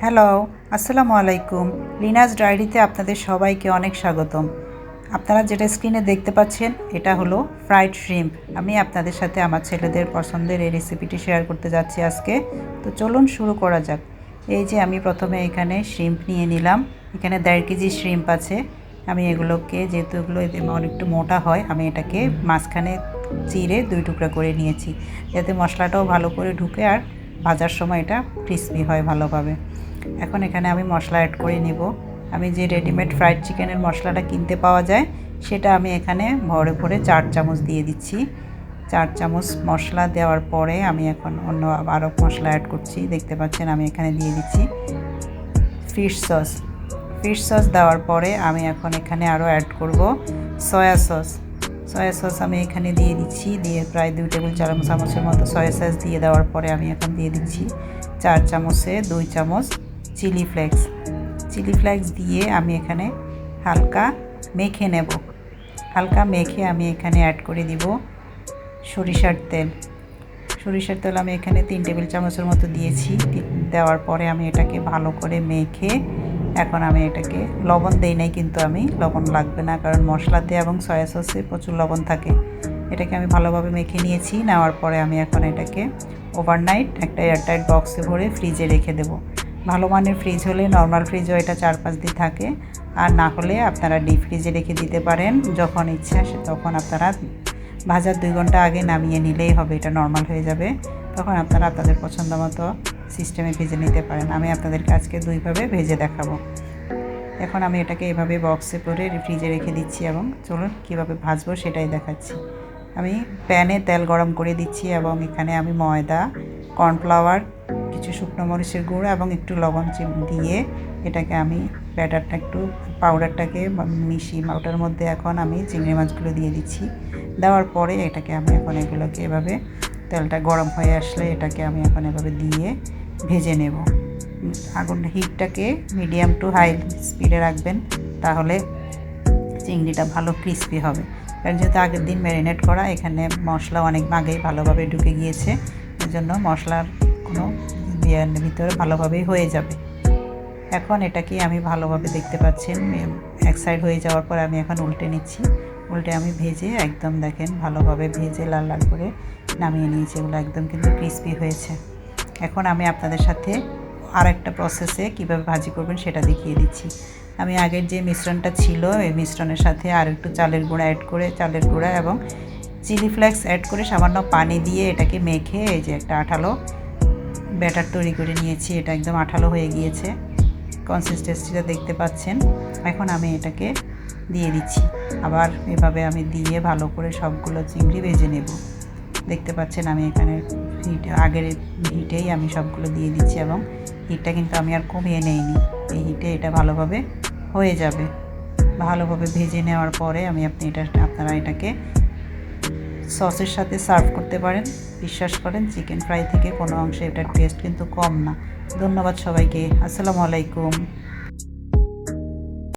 Hello, আসসালামু আলাইকুম। Linus ডায়েরিতে আপনাদের সবাইকে অনেক স্বাগতম। আপনারা যেটা স্ক্রিনে দেখতে পাচ্ছেন এটা হলো ফ্রাইড শ্রিম্প। আমি আপনাদের সাথে আমার ছেলেদের পছন্দের এই রেসিপিটি শেয়ার করতে যাচ্ছি আজকে। তো চলুন শুরু করা যাক। এই যে আমি প্রথমে এখানে শ্রিম্প নিয়ে নিলাম। এখানে 1.5 কেজি শ্রিম্প আছে। আমি এগুলোকে যেহেতু এগুলো একটু মোটা হয়, আমি এটাকে মাঝখানে চিরে 2 টুকরা করে নিয়েছি, যাতে মশলাটাও ভালো করে ঢুকে আর ভাজার সময় এটা ক্রিস্পি হয় ভালোভাবে। এখন এখানে আমি মশলা অ্যাড করে নেব। আমি যে রেডিমেড ফ্রাইড চিকেনের মশলাটা কিনতে পাওয়া যায় সেটা আমি এখানে ভরে ভরে 4 চামচ দিয়ে দিচ্ছি। 4 চামচ মশলা দেওয়ার পরে আমি এখন অন্য আরও মশলা অ্যাড করছি। দেখতে পাচ্ছেন আমি এখানে দিয়ে দিচ্ছি ফিশ সস। ফিশ সস দেওয়ার পরে আমি এখন এখানে আরও অ্যাড করব সয়া সস। সয়া সস আমি এখানে দিয়ে দিচ্ছি, দিয়ে প্রায় 2 টেবিল চামচের মতো সয়া সস দিয়ে দেওয়ার পরে আমি এখন দিয়ে দিচ্ছি 4 চামচে 2 চামচ চিলি ফ্লেক্স। চিলি ফ্লেক্স দিয়ে আমি এখানে হালকা মেখে নেব। হালকা মেখে আমি এখানে অ্যাড করে দিব সরিষার তেল। সরিষার তেল আমি এখানে 3 টেবিল চামচের মতো দিয়েছি। দেওয়ার পরে আমি এটাকে ভালো করে মেখে এখন আমি এটাকে লবণ দেই নাই, কিন্তু আমি লবণ লাগবে না, কারণ মশলাতে এবং সয়া সসে প্রচুর লবণ থাকে। এটাকে আমি ভালোভাবে মেখে নিয়েছি। নেওয়ার পরে আমি এখন এটাকে ওভারনাইট একটা এয়ারটাইট বক্সে ভরে ফ্রিজে রেখে দেব। ভালো মানের ফ্রিজ হলে, নর্মাল ফ্রিজও এটা 4-5 দিন থাকে, আর না হলে আপনারা ডিপ ফ্রিজে রেখে দিতে পারেন। যখন ইচ্ছা তখন আপনারা ভাজার 2 ঘন্টা আগে নামিয়ে নিলেই হবে, এটা নর্মাল হয়ে যাবে। তখন আপনারা আপনাদের পছন্দ মতো সিস্টেমে ভেজে নিতে পারেন। আমি আপনাদেরকে আজকে 2ভাবে ভেজে দেখাবো। এখন আমি এটাকে এভাবে বক্সে করে ফ্রিজে রেখে দিচ্ছি এবং চলুন কীভাবে ভাজবো সেটাই দেখাচ্ছি। আমি প্যানে তেল গরম করে দিচ্ছি এবং এখানে আমি ময়দা, কর্নফ্লাওয়ার, কিছু শুকনো মরিচের গুঁড়ো এবং একটু লবণ দিয়ে এটাকে আমি ব্যাটারটা একটু পাউডারটাকে মিশিয়ে ওটার মধ্যে এখন আমি চিংড়ি মাছগুলো দিয়ে দিচ্ছি। দেওয়ার পরে এটাকে আমি এখন এগুলোকে এভাবে তেলটা গরম হয়ে আসলে এটাকে আমি এখন এভাবে দিয়ে ভেজে নেব। আগুন হিটটাকে মিডিয়াম টু হাই স্পিডে রাখবেন, তাহলে চিংড়িটা ভালো ক্রিস্পি হবে। কারণ যেহেতু আগের দিন ম্যারিনেট করা, এখানে মশলা অনেক আগেই ভালোভাবে ঢুকে গিয়েছে, এজন্য মশলার কোনো ভিতরে ভালোভাবেই হয়ে যাবে। এখন এটাকে আমি ভালোভাবে দেখতে পাচ্ছেন এক সাইড হয়ে যাওয়ার পর আমি এখন উল্টে নিচ্ছি। উল্টে আমি ভেজে একদম দেখেন ভালোভাবে ভেজে লাল লাল করে নামিয়ে নিয়েছি। এগুলো একদম কিন্তু ক্রিস্পি হয়েছে। এখন আমি আপনাদের সাথে আর একটা প্রসেসে কীভাবে ভাজি করবেন সেটা দেখিয়ে দিচ্ছি। আমি আগের যে মিশ্রণটা ছিল এই মিশ্রণের সাথে আর একটু চালের গুঁড়া অ্যাড করে, চালের গুঁড়া এবং চিলি ফ্লেক্স অ্যাড করে সামান্য পানি দিয়ে এটাকে মেখে এই যে একটা আঠালো ব্যাটার তৈরি করে নিয়েছি। এটা একদম আঠালো হয়ে গিয়েছে, কনসিস্টেন্সিটা দেখতে পাচ্ছেন। এখন আমি এটাকে দিয়ে দিচ্ছি। আবার এভাবে আমি দিয়ে ভালো করে সবগুলো চিংড়ি ভেজে নেব। দেখতে পাচ্ছেন আমি এখানে আগের হিটেই আমি সবগুলো দিয়ে দিচ্ছি এবং হিটটা কিন্তু আমি আর কমিয়ে নেইনি। এই হিটে এটা ভালোভাবে হয়ে যাবে। ভালোভাবে ভেজে নেওয়ার পরে আপনারা এটাকে সসের সাথে সার্ভ করতে পারেন। বিশ্বাস করেন চিকেন ফ্রাই থেকে কোনো অংশে এটার টেস্ট কিন্তু কম না। ধন্যবাদ সবাইকে। আসসালামু আলাইকুম।